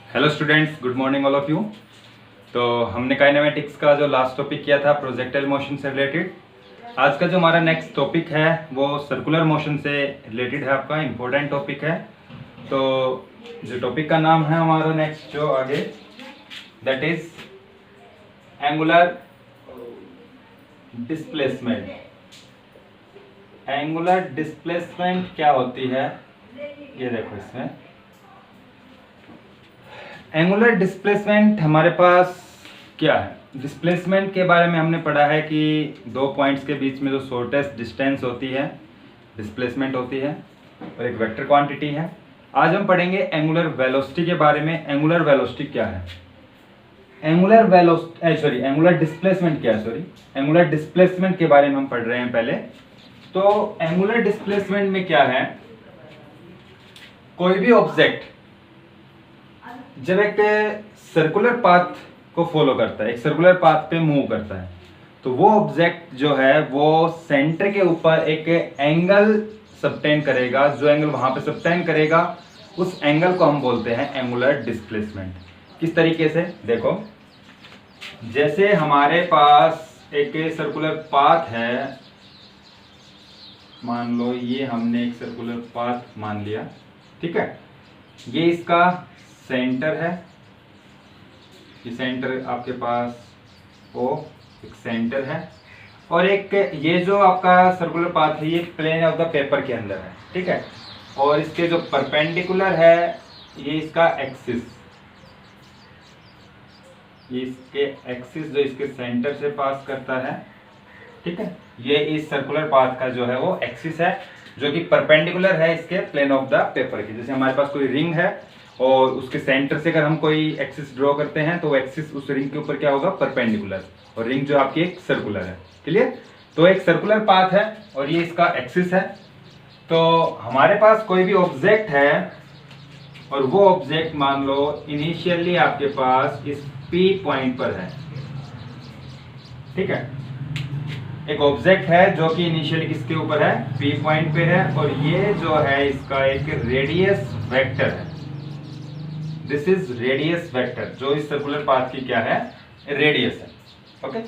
Hello students, good morning all of you. तो हमने kinematics का जो लास्ट टॉपिक किया था प्रोजेक्टाइल मोशन से रिलेटेड, आज का जो हमारा नेक्स्ट टॉपिक है वो सर्कुलर मोशन से रिलेटेड है। आपका इम्पोर्टेंट टॉपिक है। तो जो टॉपिक का नाम है हमारा नेक्स्ट जो आगे, that is angular displacement. Angular displacement क्या होती है, ये देखो। इसमें एंगुलर डिस्प्लेसमेंट हमारे पास क्या है। डिस्प्लेसमेंट के बारे में हमने पढ़ा है कि दो पॉइंट्स के बीच में जो शॉर्टेस्ट डिस्टेंस होती है डिस्प्लेसमेंट होती है, और एक वेक्टर क्वांटिटी है। आज हम पढ़ेंगे एंगुलर वेलोसिटी के बारे में। एंगुलर वेलोसिटी क्या है, एंगुलर डिस्प्लेसमेंट क्या है, एंगुलर डिस्प्लेसमेंट के बारे में हम पढ़ रहे हैं पहले। तो एंगुलर डिस्प्लेसमेंट में क्या है, कोई भी ऑब्जेक्ट जब एक सर्कुलर पाथ को फॉलो करता है, एक सर्कुलर पाथ पे मूव करता है, तो वो ऑब्जेक्ट जो है वो सेंटर के ऊपर एक एंगल सबटेन करेगा। जो एंगल वहां पे सबटेन करेगा उस एंगल को हम बोलते हैं एंगुलर डिस्प्लेसमेंट। किस तरीके से, देखो, जैसे हमारे पास एक सर्कुलर पाथ है, मान लो ये हमने एक सर्कुलर पाथ मान लिया, ठीक है। ये इसका सेंटर है, ये सेंटर आपके पास ओ एक सेंटर है, और एक ये जो आपका सर्कुलर पाथ है ये प्लेन ऑफ द पेपर के अंदर है, ठीक है। और इसके जो परपेंडिकुलर है ये इसका एक्सिस, ये इसके एक्सिस जो इसके सेंटर से पास करता है, ठीक है। ये इस सर्कुलर पाथ का जो है वो एक्सिस है जो कि परपेंडिकुलर है इसके प्लेन ऑफ द पेपर के। जैसे हमारे पास कोई रिंग है और उसके सेंटर से अगर हम कोई एक्सिस ड्रॉ करते हैं तो एक्सिस उस रिंग के ऊपर क्या होगा, परपेंडिकुलर, और रिंग जो आपकी एक सर्कुलर है, क्लियर। तो एक सर्कुलर पाथ है और ये इसका एक्सिस है। तो हमारे पास कोई भी ऑब्जेक्ट है और वो ऑब्जेक्ट मान लो इनिशियली आपके पास इस P पॉइंट पर है, ठीक है। एक ऑब्जेक्ट है जो कि इनिशियली किसके ऊपर है, P पॉइंट पे है, और ये जो है इसका एक रेडियस वेक्टर है। दिस इज रेडियस वेक्टर, जो इस सर्कुलर पाथ की क्या है, रेडियस है, ओके।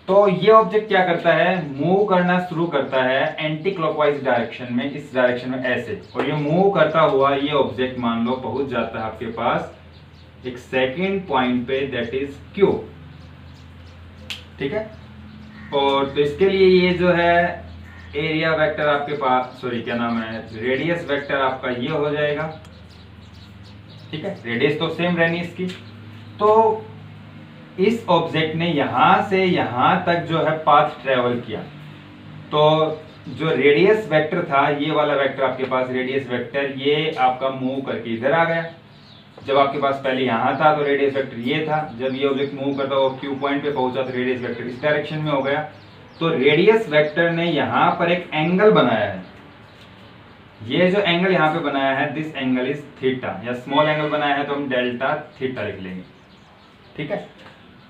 तो ये ऑब्जेक्ट क्या करता है, मूव करना शुरू करता है एंटी क्लॉकवाइज डायरेक्शन में, इस डायरेक्शन में ऐसे, और ये मूव करता हुआ ये ऑब्जेक्ट मान लो पहुंच जाता है आपके पास एक सेकंड पॉइंट पे, दैट इज Q, ठीक है। और तो इसके लिए ये जो है एरिया वेक्टर आपके पास, क्या नाम है, रेडियस वेक्टर आपका ये हो जाएगा, ठीक है। रेडियस तो सेम रहनी इसकी। तो इस ऑब्जेक्ट ने यहां से यहां तक जो है पाथ ट्रेवल किया, तो जो रेडियस वेक्टर था, ये वाला वेक्टर आपके पास रेडियस वेक्टर, ये आपका मूव करके इधर आ गया। जब आपके पास पहले यहां था तो रेडियस वेक्टर ये था, जब ये ऑब्जेक्ट मूव करता हुआ Q पॉइंट पे पहुंचा तो रेडियस वेक्टर इस डायरेक्शन में हो गया। तो रेडियस वेक्टर ने यहां पर एक एंगल बनाया है, ये जो एंगल यहाँ पे बनाया है, दिस एंगल इज थीटा, या स्मॉल एंगल बनाया है तो हम डेल्टा थीटा लिख लेंगे, ठीक है।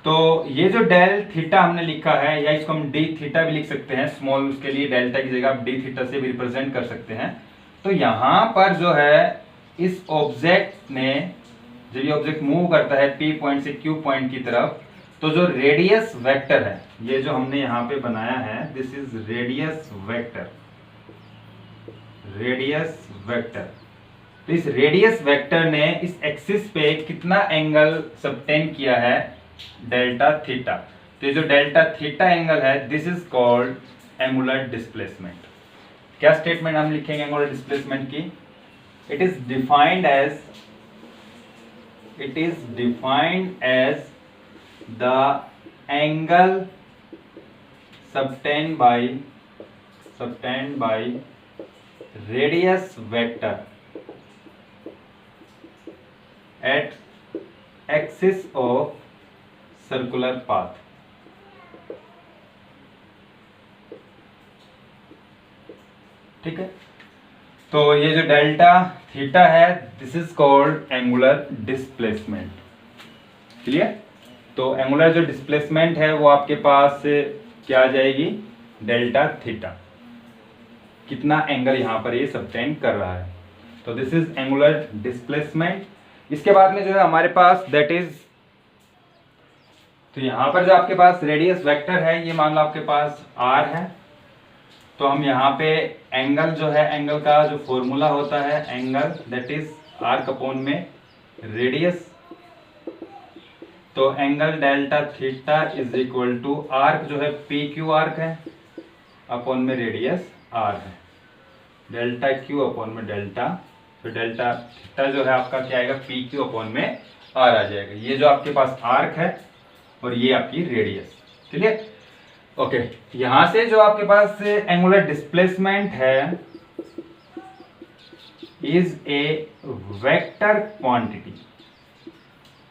तो ये जो डेल थीटा हमने लिखा है, या इसको हम डी थीटा भी लिख सकते हैं, स्मॉल, उसके लिए डेल्टा की जगह आप डी थीटा से भी रिप्रेजेंट कर सकते हैं। तो यहाँ पर जो है इस ऑब्जेक्ट ने, जब ये ऑब्जेक्ट मूव करता है P पॉइंट से Q पॉइंट की तरफ, तो जो रेडियस वेक्टर है, ये जो हमने यहाँ पे बनाया है, this is radius vector, radius vector. तो इस रेडियस वेक्टर ने इस एक्सिस पे कितना एंगल सबटेन किया है, डेल्टा थीटा। तो ये जो डेल्टा थीटा एंगल है, this is called angular displacement. क्या स्टेटमेंट हम लिखेंगे एंगुलर डिस्प्लेसमेंट की, it is defined as the angle subtend by radius vector at axis of circular path, ठीक है। तो ये जो डेल्टा थीटा है, this is called angular displacement, clear. तो एंगुलर जो डिस्प्लेसमेंट है वो आपके पास क्या आ जाएगी, डेल्टा थीटा, कितना एंगल यहाँ पर ये सबटेन कर रहा है। तो दिस इज एंगुलर डिस्प्लेसमेंट। इसके बाद में जो है हमारे पास दैट इज, तो यहाँ पर जो आपके पास रेडियस वेक्टर है ये मान लो आपके पास r है, तो हम यहाँ पे एंगल जो है, एंगल का जो फॉर्मूला होता है angle that is arc upon में रेडियस, तो angle delta theta is equal to arc जो है पी क्यू आर्क है अपॉन में रेडियस आर है, डेल्टा क्यू अपॉन में डेल्टा, तो डेल्टा थीटा जो है आपका क्या आएगा पी क्यू अपॉन में आर आ जाएगा। ये जो आपके पास आर्क है और ये आपकी रेडियस, क्लियर? ओके, यहां से जो आपके पास एंगुलर डिस्प्लेसमेंट है इज ए वेक्टर क्वांटिटी,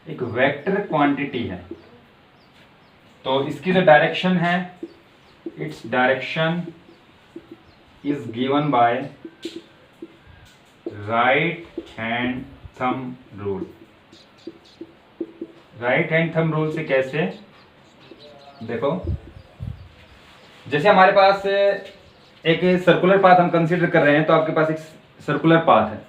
एक वेक्टर क्वांटिटी है। तो इसकी जो डायरेक्शन है, it's direction is given by right hand thumb rule. Right hand thumb rule से कैसे, देखो जैसे हमारे पास एक सर्कुलर पाथ हम कंसीडर कर रहे हैं, तो आपके पास एक सर्कुलर पाथ है,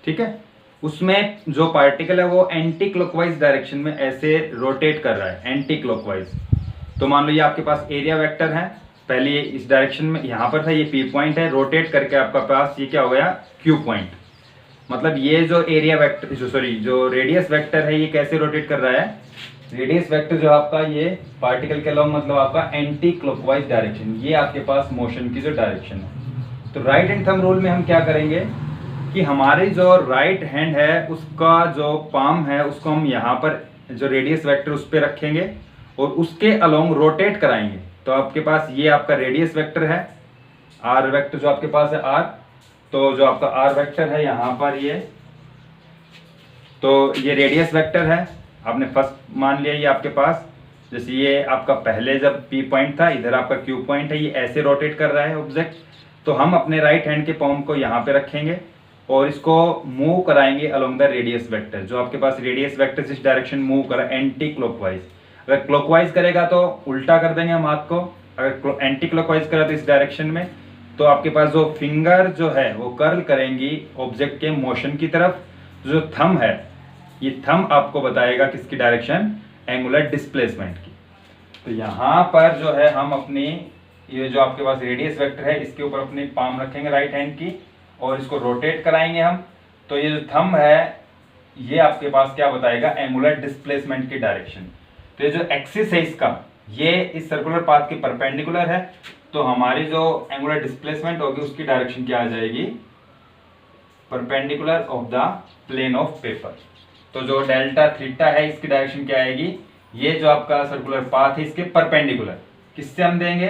ठीक है, उसमें जो पार्टिकल है वो एंटी क्लॉकवाइज डायरेक्शन में ऐसे रोटेट कर रहा है, एंटी क्लॉकवाइज। तो मान लो ये आपके पास एरिया वेक्टर है, पहले ये इस डायरेक्शन में यहाँ पर था, ये पी पॉइंट है, रोटेट करके आपका पास ये क्या हो गया क्यू पॉइंट। मतलब ये जो एरिया वेक्टर जो रेडियस वेक्टर है ये कैसे रोटेट कर रहा है, रेडियस वेक्टर जो आपका ये पार्टिकल के अलॉन्ग मतलब आपका एंटी क्लॉकवाइज डायरेक्शन, ये आपके पास मोशन की जो डायरेक्शन है। तो राइट हैंड थंब रूल में हम क्या करेंगे कि हमारी जो राइट हैंड है उसका जो पाम है उसको हम यहाँ पर जो रेडियस वेक्टर उस पर रखेंगे और उसके अलॉन्ग रोटेट कराएंगे। तो आपके पास ये आपका रेडियस वेक्टर है, आर वेक्टर जो आपके पास है आर, तो जो आपका आर वेक्टर है यहाँ पर ये, तो ये रेडियस वेक्टर है, आपने फर्स्ट मान लिया ये आपके पास, जैसे ये आपका पहले जब पी पॉइंट था, इधर आपका क्यू पॉइंट है, ये ऐसे रोटेट कर रहा है ऑब्जेक्ट। तो हम अपने राइट हैंड के पाम को यहाँ पे रखेंगे और इसको मूव कराएंगे अलोंग द रेडियस वेक्टर। जो आपके पास रेडियस वेक्टर इस डायरेक्शन मूव करा एंटी क्लॉकवाइज, अगर क्लॉकवाइज करेगा तो उल्टा कर देंगे हम हाथ को, अगर एंटी क्लॉकवाइज करा तो इस डायरेक्शन में, तो आपके पास जो फिंगर जो है वो कर्ल करेंगी ऑब्जेक्ट के मोशन की तरफ। जो थंब है ये थंब आपको बताएगा किसकी डायरेक्शन, एंगुलर डिस्प्लेसमेंट की। तो यहाँ पर जो है हम अपनी ये जो आपके पास रेडियस वेक्टर है इसके ऊपर अपनी पाम रखेंगे राइट हैंड की और इसको रोटेट कराएंगे हम। तो ये जो थंब है ये आपके पास क्या बताएगा, एंगुलर डिस्प्लेसमेंट की डायरेक्शन। तो ये जो एक्सिस है इसका, ये इस सर्कुलर पाथ के परपेंडिकुलर है, तो हमारी जो एंगुलर डिस्प्लेसमेंट होगी उसकी डायरेक्शन क्या आ जाएगी, perpendicular of the plane of paper. तो जो डेल्टा थीटा है इसकी डायरेक्शन क्या आएगी, ये जो आपका सर्कुलर पाथ है इसके परपेंडिकुलर, किससे हम देंगे,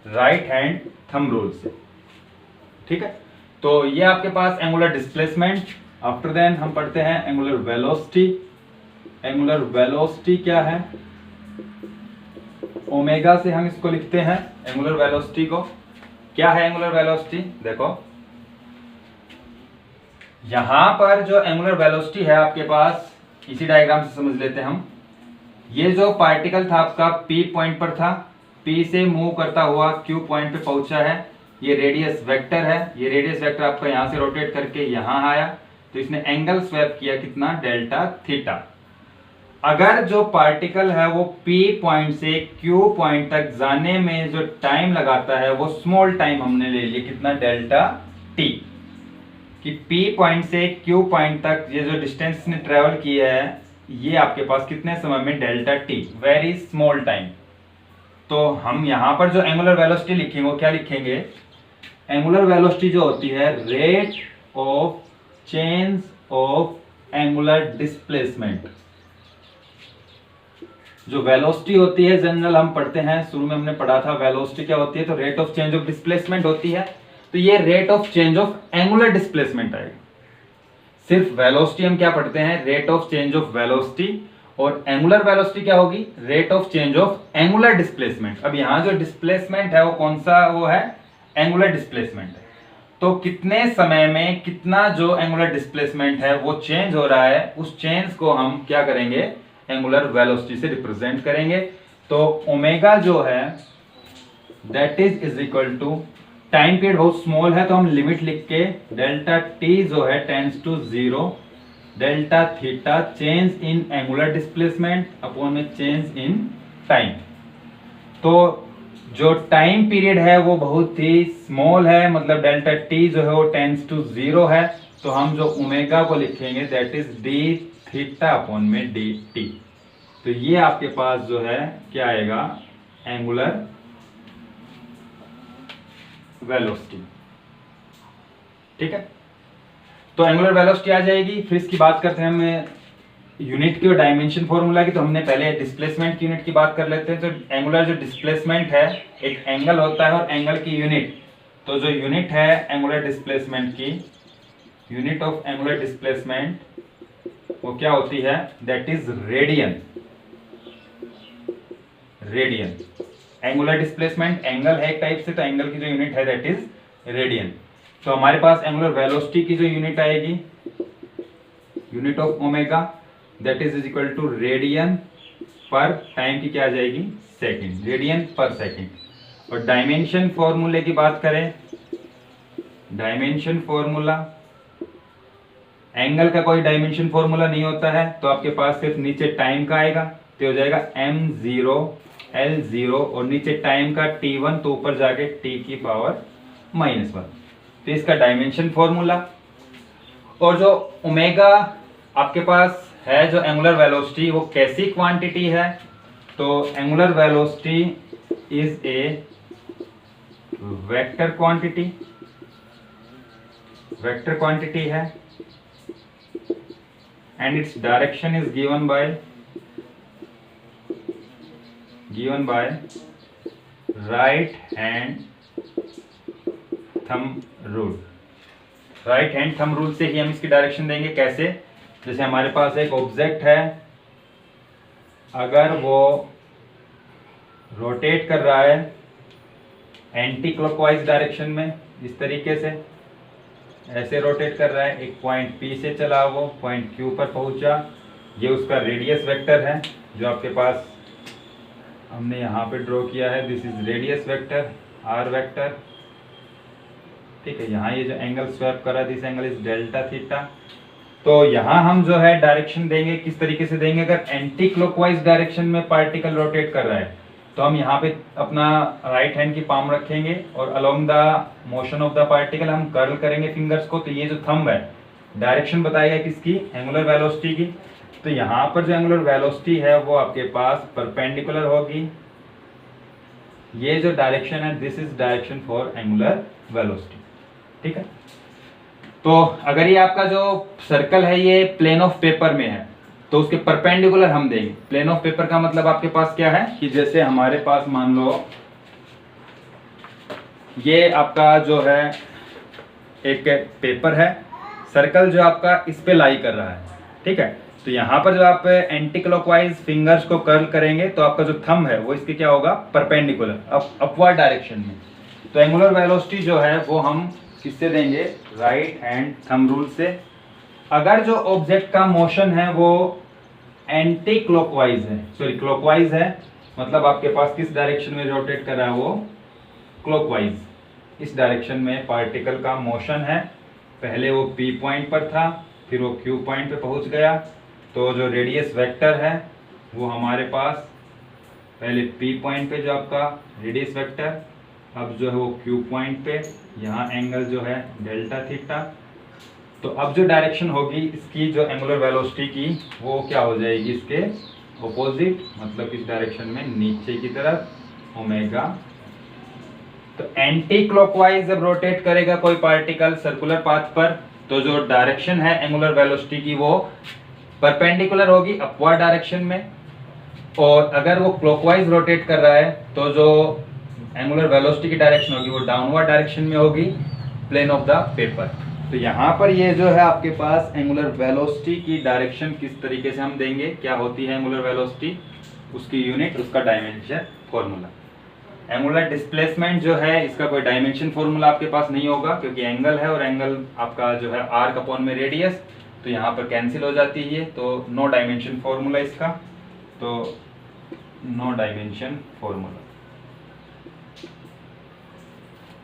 राइट हैंड थंब रूल से, ठीक है। तो ये आपके पास एंगुलर डिस्प्लेसमेंट। आफ्टर देन हम पढ़ते हैं एंगुलर वेलोसिटी। एंगुलर वेलोसिटी क्या है, ओमेगा से हम इसको लिखते हैं एंगुलर वेलोसिटी को। क्या है एंगुलर वेलोसिटी, देखो यहां पर जो एंगुलर वेलोसिटी है आपके पास, इसी डायग्राम से समझ लेते हैं हम। ये जो पार्टिकल था आपका P पॉइंट पर था, P से मूव करता हुआ Q पॉइंट पे पहुंचा है, ये रेडियस वेक्टर है, ये रेडियस वेक्टर आपका यहां से रोटेट करके यहां आया, तो इसने एंगल स्वैप किया कितना, डेल्टा थीटा। अगर जो पार्टिकल है वो P पॉइंट से Q पॉइंट तक जाने में जो टाइम लगाता है वो स्मॉल टाइम हमने ले लिया कितना, डेल्टा t, कि P पॉइंट से Q पॉइंट तक ये जो डिस्टेंस ने ट्रेवल किया है ये आपके पास कितने समय में, delta t, very small time. तो हम यहाँ पर जो एंगुलर वेलोसिटी लिखेंगे वो क्या लिखेंगे, एंगुलर वेलोसिटी जो होती है rate of change of angular displacement. जो वेलोसिटी होती है जनरल हम पढ़ते हैं, शुरू में हमने पढ़ा था वेलोसिटी क्या होती है, तो rate of change of displacement होती है। तो ये rate of change of angular displacement आएगा। सिर्फ वेलोसिटी हम क्या पढ़ते हैं, rate of change of velocity, और एंगुलर वेलोसिटी क्या होगी, rate of change of angular displacement. अब यहाँ जो डिस्प्लेसमेंट है वो कौन सा वो है, एंगुलर डिस्प्लेसमेंट है। तो कितने समय में कितना जो एंगुलर डिस्प्लेसमेंट है वो चेंज हो रहा है, उस चेंज को हम क्या करेंगे, एंगुलर वेलोसिटी से रिप्रेजेंट करेंगे। तो ओमेगा जो है that is equal to, time period बहुत स्मॉल है तो हम लिमिट लिख के डेल्टा t जो है tends to 0, delta theta change in angular displacement upon में चेंज इन टाइम। तो जो टाइम पीरियड है वो बहुत ही स्मॉल है, मतलब डेल्टा टी जो है वो टेंस टू 0 है, तो हम जो ओमेगा को लिखेंगे that is D theta upon में डी टी। तो ये आपके पास जो है क्या आएगा, एंगुलर वेलोसिटी। ठीक है, तो एंगुलर वेलोसिटी आ जाएगी। फिर इसकी बात करते हैं हम यूनिट की और डायमेंशन फॉर्मूला की। तो हमने पहले डिस्प्लेसमेंट की यूनिट की बात कर लेते हैं। तो एंगुलर जो डिस्प्लेसमेंट है एक एंगल होता है और एंगल की यूनिट, तो जो यूनिट है एंगुलर डिस्प्लेसमेंट की, यूनिट ऑफ एंगुलर डिस्प्लेसमेंट वो क्या होती है, that is radian. Radian angular displacement, angle है एक टाइप से, तो एंगल की जो यूनिट है दैट इज रेडियन। तो हमारे पास एंगुलर वेलोसिटी की जो यूनिट आएगी, unit of omega, that is equal to radian पर टाइम की क्या आ जाएगी, सेकंड, रेडियन पर सेकंड। और डायमेंशन फॉर्मूले की बात करें, डायमेंशन फॉर्मूला, एंगल का कोई डायमेंशन फॉर्मूला नहीं होता है, तो आपके पास सिर्फ नीचे टाइम का आएगा, तो हो जाएगा m0 L0 और नीचे टाइम का t1, तो ऊपर जाके t की पावर -1। तो इसका डायमेंशन फॉर्मूला। और जो ओमेगा आपके पास है, जो एंगुलर वेलोसिटी, वो कैसी क्वांटिटी है, तो angular velocity is a vector quantity, vector quantity है, and its direction is given by right hand thumb rule. Right hand thumb rule से ही हम इसकी डायरेक्शन देंगे। कैसे, जैसे हमारे पास एक ऑब्जेक्ट है, अगर वो रोटेट कर रहा है एंटी क्लॉकवाइज डायरेक्शन में, इस तरीके से ऐसे रोटेट कर रहा है, एक पॉइंट P से चला, वो पॉइंट Q पर पहुंचा, ये उसका रेडियस वेक्टर है जो आपके पास हमने यहाँ पे ड्रॉ किया है, this is radius vector R vector. ठीक है, यहाँ ये जो एंगल स्वैप करा, this angle is delta theta. तो यहाँ हम जो है डायरेक्शन देंगे, किस तरीके से देंगे, अगर एंटी क्लॉकवाइज डायरेक्शन में पार्टिकल रोटेट कर रहा है, तो हम यहाँ पे अपना राइट हैंड की पाम रखेंगे और along the motion of the particle हम कर्ल करेंगे फिंगर्स को। तो ये जो थंब है डायरेक्शन बताएगा किसकी, एंगुलर वेलोसिटी की। तो यहाँ पर जो एंगुलर वेलोसिटी है वो आपके पास परपेंडिकुलर होगी। ये जो डायरेक्शन है, this is direction for angular velocity. ठीक है, तो अगर ये आपका जो सर्कल है ये प्लेन ऑफ पेपर में है, तो उसके परपेंडिकुलर हम देंगे। प्लेन ऑफ पेपर का मतलब आपके पास क्या है कि जैसे हमारे पास मान लो ये आपका जो है एक पेपर है, सर्कल जो आपका इस पे लाई कर रहा है। ठीक है, तो यहाँ पर जो आप एंटी क्लॉकवाइज फिंगर्स को कर्ल करेंगे, तो आपका जो थंब है वो इसके क्या होगा, परपेंडिकुलर, अपवर्ड डायरेक्शन में। तो एंगुलर वेलोसिटी जो है वो हम किससे देंगे, राइट हैंड थंब रूल से। अगर जो ऑब्जेक्ट का मोशन है वो एंटी क्लॉकवाइज है, सॉरी क्लॉकवाइज है, मतलब आपके पास किस डायरेक्शन में रोटेट कर रहा है, वो क्लॉकवाइज, इस डायरेक्शन में पार्टिकल का मोशन है। पहले वो P पॉइंट पर था, फिर वो Q पॉइंट पे पहुंच गया, तो जो रेडियस वेक्टर है वो हमारे पास पहले P पॉइंट पे जो आपका रेडियस वेक्टर, अब जो है वो Q पॉइंट पे, यहाँ एंगल जो है डेल्टा थीटा। तो अब जो डायरेक्शन होगी इसकी जो एंगुलर वेलोसिटी की, वो क्या हो जाएगी, इसके ऑपोजिट, मतलब इस डायरेक्शन में नीचे की तरफ ओमेगा। तो एंटी क्लॉकवाइज जब रोटेट करेगा कोई पार्टिकल सर्कुलर पाथ पर, तो जो डायरेक्शन है एंगुलर वेलोसिटी की वो परपेंडिकुलर होगी अपवर्ड डायरेक्शन में। और अगर वो क्लॉकवाइज रोटेट कर रहा है, तो जो एंगुलर वेलोसिटी की डायरेक्शन होगी वो डाउनवर्ड डायरेक्शन में होगी, प्लेन ऑफ द पेपर। तो यहाँ पर ये जो है आपके पास एंगुलर वेलोसिटी की डायरेक्शन किस तरीके से हम देंगे, क्या होती है एंगुलर वेलोसिटी, उसकी यूनिट, उसका डायमेंशन फॉर्मूला। एंगुलर डिस्प्लेसमेंट जो है इसका कोई डायमेंशन फॉर्मूला आपके पास नहीं होगा, क्योंकि एंगल है और एंगल आपका जो है आर्क अपॉन में रेडियस, तो यहाँ पर कैंसिल हो जाती है, तो नो डायमेंशन फॉर्मूला इसका, तो नो डायमेंशन फॉर्मूला।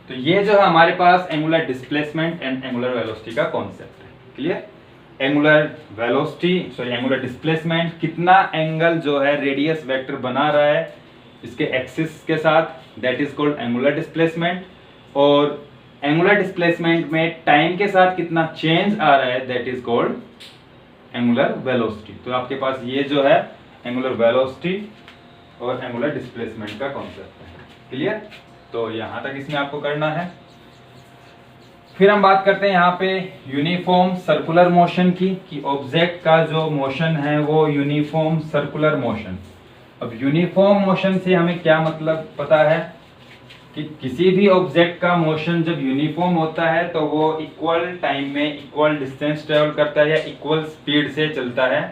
तो ये जो है हमारे पास angular displacement and angular velocity का कॉन्सेप्ट है। Clear. Angular velocity angular displacement, कितना एंगल जो है रेडियस वेक्टर बना रहा है इसके एक्सिस के साथ, that is called angular displacement. और एंगुलर डिस्प्लेसमेंट में टाइम के साथ कितना चेंज आ रहा है, that is called angular velocity. तो आपके पास ये जो है एंगुलर वेलोसिटी और एंगुलर डिस्प्लेसमेंट का कॉन्सेप्ट है। क्लियर? तो यहां तक इसमें आपको करना है। फिर हम बात करते हैं यहाँ पे यूनिफॉर्म सर्कुलर मोशन की, कि ऑब्जेक्ट का जो मोशन है वो यूनिफॉर्म सर्कुलर मोशन। अब यूनिफॉर्म मोशन से हमें क्या मतलब पता है कि किसी भी ऑब्जेक्ट का मोशन जब यूनिफॉर्म होता है तो वो इक्वल टाइम में इक्वल डिस्टेंस ट्रेवल करता है या इक्वल स्पीड से चलता है।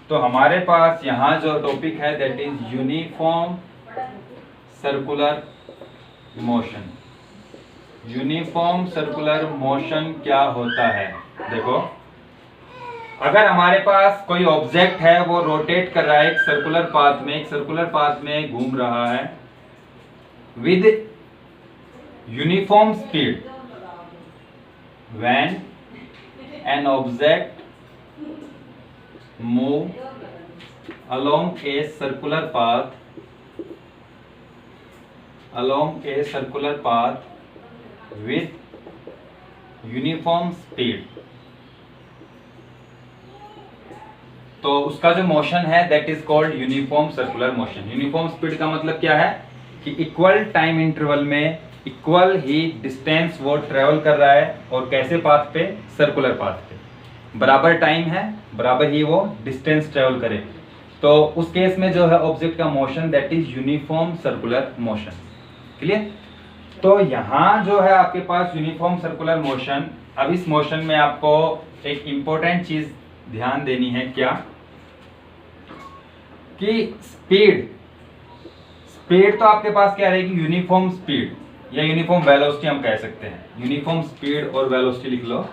तो हमारे पास यहाँ जो टॉपिक है that is uniform circular motion. Uniform circular motion क्या होता है? देखो, अगर हमारे पास कोई ऑब्जेक्ट है वो रोटेट कर रहा है एक सर्कुलर पाथ में घूम रहा है with uniform speed, when an object move along a circular path with uniform speed, तो उसका जो मोशन है that is called uniform circular motion. Uniform speed का मतलब क्या है कि इक्वल टाइम इंटरवल में इक्वल ही डिस्टेंस वो ट्रेवल कर रहा है, और कैसे पाथ पे? सर्कुलर पाथ पे। बराबर टाइम है, बराबर ही वो डिस्टेंस ट्रेवल करे, तो उस केस में जो है ऑब्जेक्ट का motion that is uniform circular motion. Clear? तो यहाँ जो है आपके पास यूनिफॉर्म सर्कुलर मोशन। अब इस मोशन में आपको एक इंपॉर्टेंट चीज ध्यान देनी है, क्या कि स्पीड तो आपके पास क्या रहेगी? यूनिफॉर्म स्पीड या यूनिफॉर्म वेलोसिटी हम कह सकते हैं। यूनिफॉर्म स्पीड और वेलोसिटी लिख लो।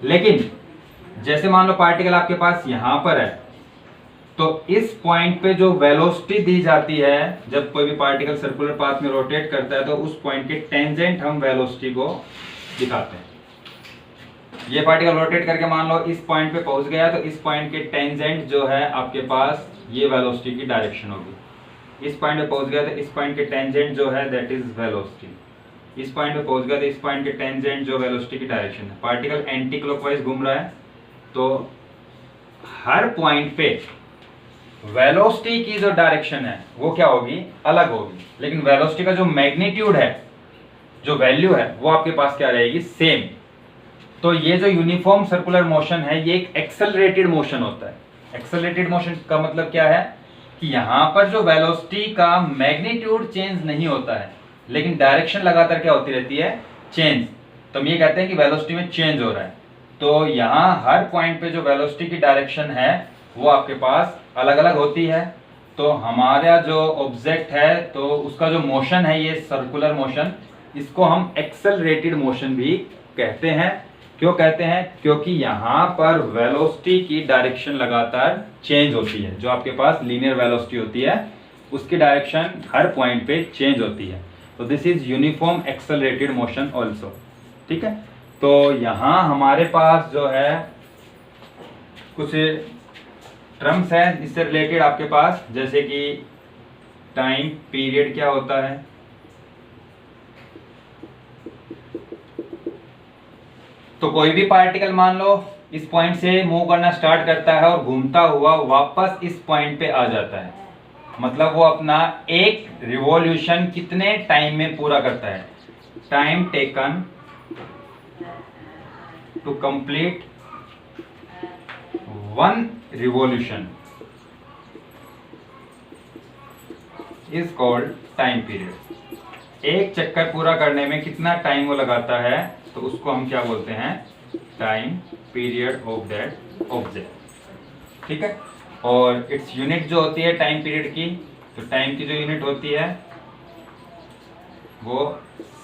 लेकिन जैसे मान लो पार्टिकल आपके पास यहां पर है, तो इस पॉइंट पे जो वेलोसिटी दी जाती है जब कोई भी पार्टिकल सर्कुलर पाथ में रोटेट करता है, तो उस पॉइंट के टेंजेंट हम वेलोसिटी को दिखाते हैं। ये पार्टिकल रोटेट करके मान लो इस पॉइंट पे पहुंच गया, तो इस पॉइंट के टेंजेंट जो है आपके पास ये वेलोसिटी की डायरेक्शन होगी। इस पॉइंट पे पहुंच गया तो इस पॉइंट के टेंजेंट जो है दैट इज वेलोसिटी। इस पॉइंट पे पहुंच गया तो इस पॉइंट के टेंजेंट जो वेलोसिटी की डायरेक्शन है। पार्टिकल एंटी क्लॉकवाइज घूम रहा है, तो हर पॉइंट पे वेलोसिटी की जो डायरेक्शन है वो क्या होगी? अलग होगी। लेकिन वेलोसिटी का जो मैग्नीट्यूड है, जो वैल्यू है, वो आपके पास क्या रहेगी? सेम। तो ये जो यूनिफॉर्म सर्कुलर मोशन है ये एक एक्सेलरेटेड मोशन होता है। एक्सेलरेटेड मोशन का मतलब क्या है कि यहाँ पर जो वेलोसिटी का मैग्नीट्यूड चेंज नहीं होता है, लेकिन डायरेक्शन लगातार क्या होती रहती है? चेंज। तो हम ये कहते हैं कि वेलोसिटी में चेंज हो रहा है। तो यहाँ हर पॉइंट पे जो वेलोसिटी की डायरेक्शन है वो आपके पास अलग अलग होती है। तो हमारा जो ऑब्जेक्ट है तो उसका जो मोशन है ये सर्कुलर मोशन, इसको हम एक्सेलरेटेड मोशन भी कहते हैं। क्यों कहते हैं? क्योंकि यहाँ पर वेलोसिटी की डायरेक्शन लगातार चेंज होती है। जो आपके पास लीनियर वेलोसिटी होती है उसकी डायरेक्शन हर पॉइंट पे चेंज होती है। तो this is uniform accelerated motion also. ठीक है? तो यहाँ हमारे पास जो है कुछ टर्म्स हैं इससे रिलेटेड आपके पास, जैसे कि टाइम पीरियड क्या होता है, तो कोई भी पार्टिकल मान लो इस पॉइंट से मूव करना स्टार्ट करता है और घूमता हुआ वापस इस पॉइंट पे आ जाता है, मतलब वो अपना एक रिवॉल्यूशन कितने टाइम में पूरा करता है? Time taken to complete one revolution is called time period. एक चक्कर पूरा करने में कितना टाइम वो लगाता है, तो उसको हम क्या बोलते हैं? Time period of that object. ठीक है? और इट्स यूनिट जो होती है टाइम पीरियड की, तो टाइम की जो यूनिट होती है वो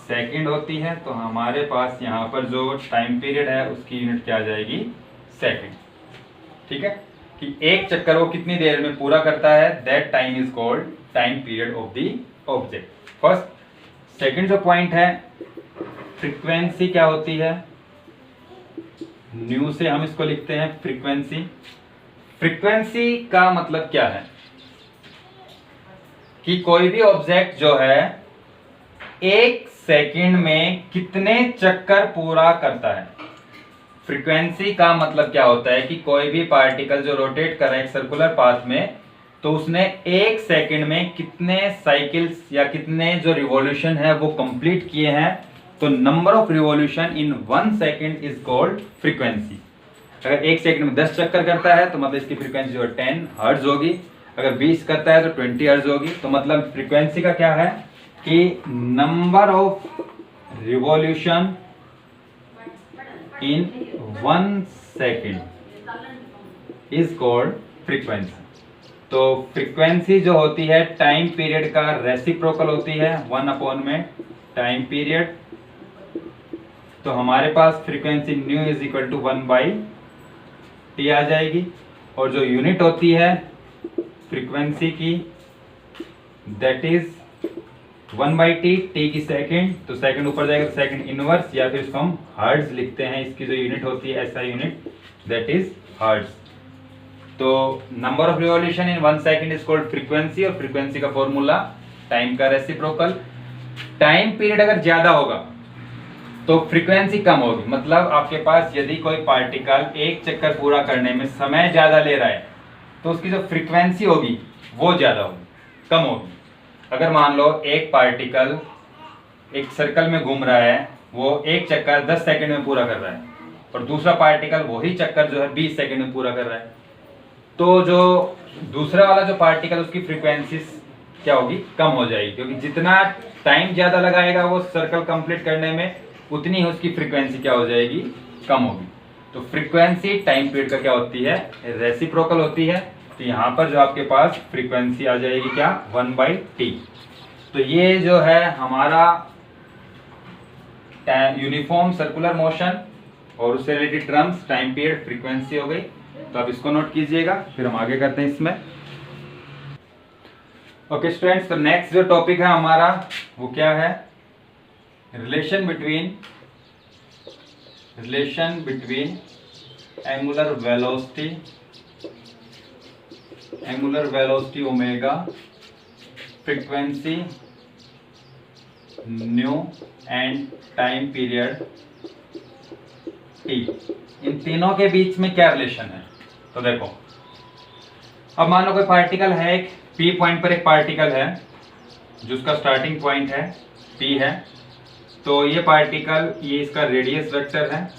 सेकंड होती है। तो हमारे पास यहाँ पर जो टाइम पीरियड है उसकी यूनिट क्या आ जाएगी? सेकंड। ठीक है? कि एक चक्कर वो कितनी देर में पूरा करता है, that time is called time period of the object. First. Second जो पॉइंट है फ्रीक्वेंसी क्या होती है, न्यू से हम इसको लिखते हैं फ्रीक्वेंसी। फ्रीक्वेंसी का मतलब क्या है कि कोई भी ऑब्जेक्ट जो है 1 सेकंड में कितने चक्कर पूरा करता है। फ्रीक्वेंसी का मतलब क्या होता है कि कोई भी पार्टिकल जो रोटेट कर रहा है एक सर्कुलर पाथ में, तो उसने 1 सेकंड में कितने साइकिल्स या कितने जो रिवॉल्यूशन है वो कंप्लीट किए हैं। तो number of revolution in 1 second is called frequency. अगर 1 सेकंड में 10 चक्कर करता है तो मतलब इसकी फ्रीक्वेंसी जो है 10 हर्ट्ज होगी। अगर 20 करता है तो 20 हर्ट्ज होगी। तो मतलब फ्रीक्वेंसी का क्या है कि number of revolution in 1 second is called frequency. तो फ्रीक्वेंसी जो होती है टाइम पीरियड का रेसिप्रोकल होती है 1 अपॉन में टाइम पीरियड। तो हमारे पास frequency nu is equal to 1/t आ जाएगी। और जो यूनिट होती है फ्रीक्वेंसी की दैट इज 1/t, t की सेकंड, तो सेकंड ऊपर जाएगा तो सेकंड इनवर्स, या फिर इसको हम हर्ट्ज लिखते हैं। इसकी जो यूनिट होती है ऐसा यूनिट दैट इज हर्ट्ज। तो number of revolution in 1 second is called frequency. और फ्रीक्वेंसी का फॉर्मूला टाइम का रेसिप्रोकल। टाइम पीरियड अगर ज्यादा होगा तो फ्रीक्वेंसी कम होगी। मतलब आपके पास यदि कोई पार्टिकल 1 चक्कर पूरा करने में समय ज्यादा ले रहा है तो उसकी जो फ्रीक्वेंसी होगी वो ज्यादा होगी, कम होगी। अगर मान लो एक पार्टिकल एक सर्कल में घूम रहा है, वो 1 चक्कर 10 सेकंड में पूरा कर रहा है, और दूसरा पार्टिकल वही चक्कर जो है 20 सेकंड में पूरा कर रहा है, तो जो दूसरा वाला जो पार्टिकल उसकी फ्रीक्वेंसी क्या होगी, कम हो जाएगी। क्योंकि जितना टाइम ज्यादा लगाएगा वो सर्कल कंप्लीट करने में, उतनी ही उसकी फ्रीक्वेंसी क्या हो जाएगी, कम होगी। तो फ्रीक्वेंसी टाइम पीरियड का क्या होती है, रेसिप्रोकल होती है। तो यहाँ पर जो आपके पास फ्रीक्वेंसी आ जाएगी क्या, 1/t। तो ये जो है हमारा यूनिफॉर्म सर्कुलर मोशन और उससे related terms time period frequency हो गई। तो आप इसको नोट कीजिएगा, फिर हम आगे करते हैं इसमें। ओके स्टूडेंट्स, तो नेक्स्ट जो टॉपिक है हमारा वो क्या है, relation between angular velocity omega, frequency nu and time period T. इन तीनों के बीच में क्या रिलेशन है। तो देखो, अब मान लो कोई पार्टिकल है, एक पी पॉइंट पर एक पार्टिकल है जिसका स्टार्टिंग पॉइंट है पी है। तो ये पार्टिकल, ये इसका रेडियस वेक्टर है।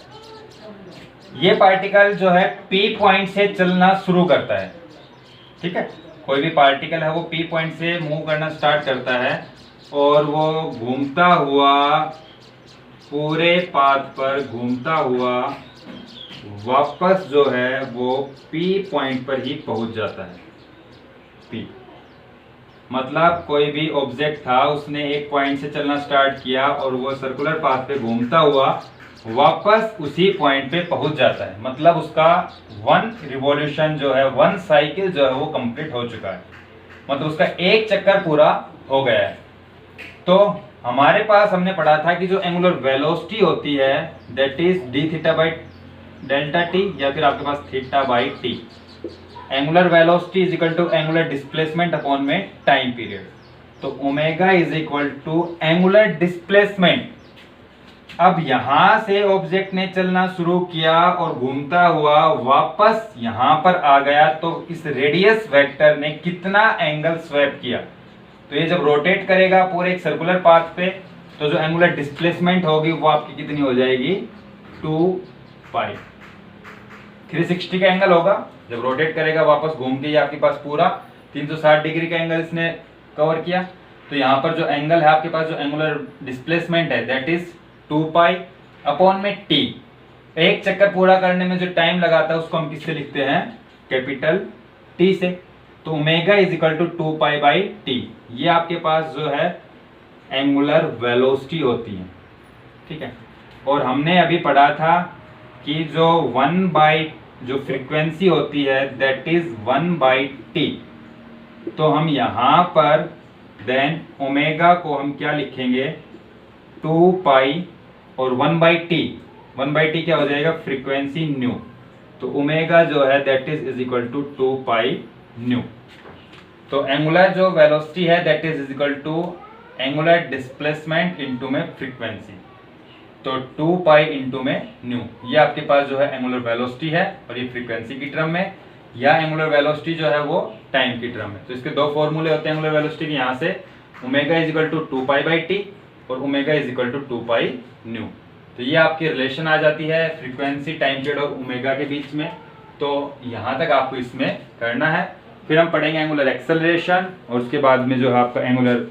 ये पार्टिकल जो है पी पॉइंट से चलना शुरू करता है, ठीक है। कोई भी पार्टिकल है वो पी पॉइंट से मूव करना स्टार्ट करता है और वो घूमता हुआ पूरे पाथ पर घूमता हुआ वापस जो है वो पी पॉइंट पर ही पहुंच जाता है। पी मतलब कोई भी ऑब्जेक्ट था, उसने एक पॉइंट से चलना स्टार्ट किया और वो सर्कुलर पाथ पे घूमता हुआ वापस उसी पॉइंट पे पहुंच जाता है। मतलब उसका 1 रिवॉल्यूशन जो है, 1 साइकिल जो है वो कंप्लीट हो चुका है। मतलब उसका 1 चक्कर पूरा हो गया है। तो हमारे पास हमने पढ़ा था कि जो एंगुलर वेलोसिटी होती है दैट इज d(θ/Δt) या फिर आपके पास θ/t। Angular velocity is equal to angular displacement upon में टाइम पीरियड। तो omega is equal to angular displacement. अब यहां से ऑब्जेक्ट ने चलना शुरू किया और घूमता हुआ वापस यहां पर आ गया, तो इस रेडियस वेक्टर ने कितना एंगल स्वैप किया। तो ये जब रोटेट करेगा पूरे एक सर्कुलर पाथ पे, तो जो एंगुलर डिस्प्लेसमेंट होगी वो आपकी कितनी हो जाएगी, 2π। 360 का एंगल होगा जब रोटेट करेगा वापस घूम के, आपके पास पूरा 360 डिग्री का एंगल इसने कवर किया। तो यहाँ पर जो एंगल है आपके पास, जो एंगुलर डिस्प्लेसमेंट है दैट इज 2π अपॉन में t। एक चक्कर पूरा करने में जो टाइम लगाता है उसको हम किससे लिखते हैं, कैपिटल T से। तो omega is equal to 2π/t। ये आपके पास जो है एंगुलर वेलोसिटी होती है, ठीक है। और हमने अभी पढ़ा था कि जो जो फ्रीक्वेंसी होती है दैट इज 1/t। तो हम यहाँ पर देन ओमेगा को हम क्या लिखेंगे, 2π और 1/t क्या हो जाएगा, फ्रीक्वेंसी न्यू। तो ओमेगा जो है that is equal to 2 pi nu. तो एंगुलर जो वेलोसिटी है that is equal to angular displacement into में फ्रीक्वेंसी। तो 2 पाई इंटू में न्यू, ये आपके पास जो है एंगुलर वेलोसिटी है, और ये फ्रीक्वेंसी की टर्म में, या एंगुलर वेलोसिटी जो है वो टाइम की टर्म में। तो इसके दो फॉर्मूले होते हैं एंगुलर वेलोसिटी के, यहाँ से omega is equal to 2 pi by T और omega is equal to 2 pi nu. तो ये आपकी रिलेशन आ जाती है फ्रीक्वेंसी, टाइम पीरियड और ओमेगा के बीच में। तो यहाँ तक आपको इसमें करना है। फिर हम पढ़ेंगे एंगुलर एक्सेलरेशन और उसके बाद में जो है आपका एंगुलर